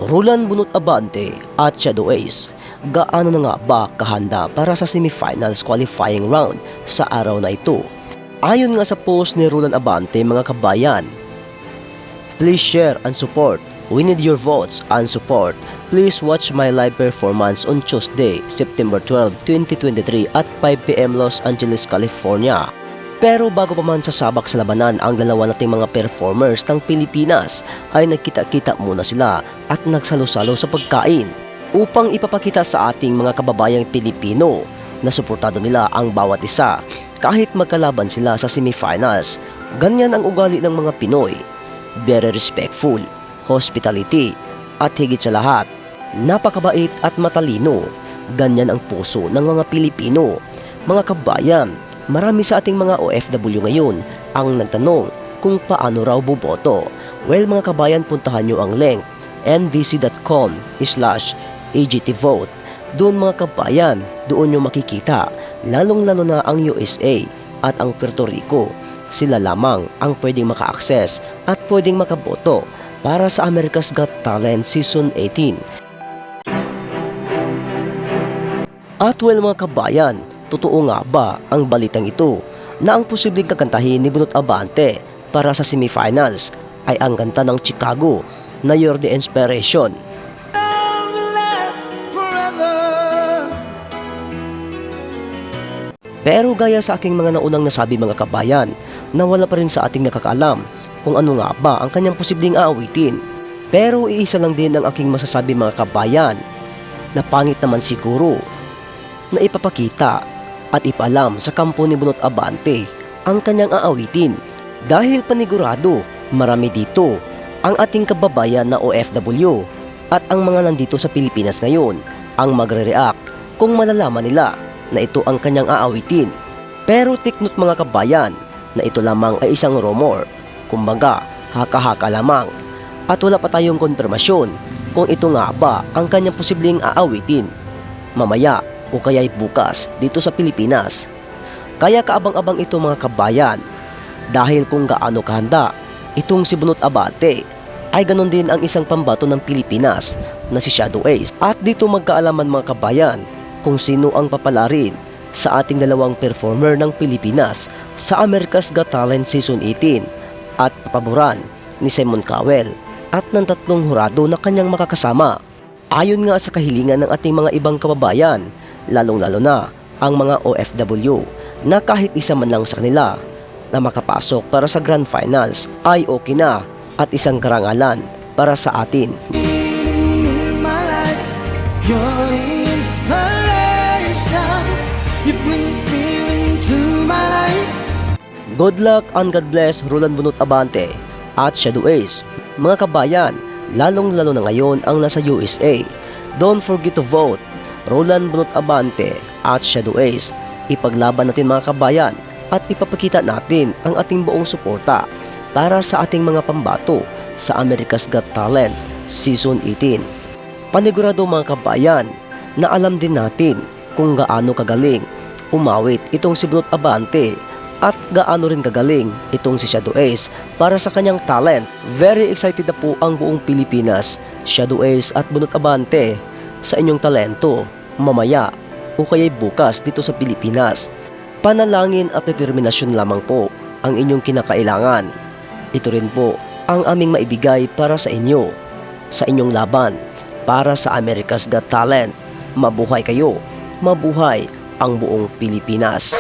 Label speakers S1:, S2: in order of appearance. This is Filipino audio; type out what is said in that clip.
S1: Roland Bunot Abante at Shadow Ace, gaano na nga ba kahanda para sa semifinals qualifying round sa araw na ito? Ayon nga sa post ni Roland Abante, mga kabayan, please share and support. We need your votes and support. Please watch my live performance on Tuesday, September 12, 2023 at 5 PM Los Angeles, California. Pero bago pa man sasabak sa labanan ang dalawa nating mga performers ng Pilipinas, ay nagkita-kita muna sila at nagsalo-salo sa pagkain upang ipapakita sa ating mga kababayang Pilipino na suportado nila ang bawat isa kahit magkalaban sila sa semifinals. Ganyan ang ugali ng mga Pinoy. Very respectful, hospitality, at higit sa lahat, napakabait at matalino. Ganyan ang puso ng mga Pilipino. Mga kabayan, marami sa ating mga OFW ngayon ang nagtanong kung paano raw boboto. Well, mga kabayan, puntahan nyo ang link nvc.com/agtvote. Doon, mga kabayan, doon nyo makikita, lalong-lalo na ang USA at ang Puerto Rico. Sila lamang ang pwedeng maka-access at pwedeng makaboto para sa America's Got Talent Season 18. At well, mga kabayan, totoo nga ba ang balitang ito na ang posibleng kakantahin ni Bunot Abante para sa semifinals ay ang kanta ng Chicago na You're the Inspiration? Pero gaya sa aking mga naunang nasabi, mga kabayan, na wala pa rin sa ating nakakaalam kung ano nga ba ang kanyang posibleng aawitin. Pero iisa lang din ang aking masasabi, mga kabayan, na pangit naman siguro na ipapakita at ipalam sa kampo ni Bunot Abante ang kanyang aawitin. Dahil panigurado, marami dito ang ating kababayan na OFW at ang mga nandito sa Pilipinas ngayon ang magre-react kung malalaman nila na ito ang kanyang aawitin. Pero take note, mga kabayan, na ito lamang ay isang rumor, kumbaga haka-haka lamang, at wala pa tayong konfirmasyon kung ito nga ba ang kanyang posibleng aawitin mamaya o kaya'y bukas dito sa Pilipinas. Kaya kaabang-abang ito, mga kabayan, dahil kung gaano kahanda itong si Bunot Abante, ay ganon din ang isang pambato ng Pilipinas na si Shadow Ace. At dito magkaalaman, mga kabayan, kung sino ang papalarin sa ating dalawang performer ng Pilipinas sa America's Got Talent Season 18 at papaboran ni Simon Cowell at ng tatlong hurado na kanyang makakasama. Ayon nga sa kahilingan ng ating mga ibang kababayan, lalong-lalo na ang mga OFW, na kahit isa man lang sa kanila na makapasok para sa Grand Finals ay okay na at isang karangalan para sa atin. Good luck and God bless Roland Bunot Abante at Shadow Ace. Mga kabayan, lalong-lalo na ngayon ang nasa USA. Don't forget to vote Roland Bunot Abante at Shadow Ace. Ipaglaban natin, mga kabayan, at ipapakita natin ang ating buong suporta para sa ating mga pambato sa America's Got Talent Season 18. Panigurado, mga kabayan, na alam din natin kung gaano kagaling umawit itong si Bunot Abante at gaano rin kagaling itong si Shadow Ace para sa kanyang talent. Very excited na po ang buong Pilipinas, Shadow Ace at Bunot Abante, sa inyong talento mamaya o kaya'y bukas dito sa Pilipinas. Panalangin at determinasyon lamang po ang inyong kinakailangan. Ito rin po ang aming maibigay para sa inyo, sa inyong laban para sa America's Got Talent. Mabuhay kayo, mabuhay ang buong Pilipinas.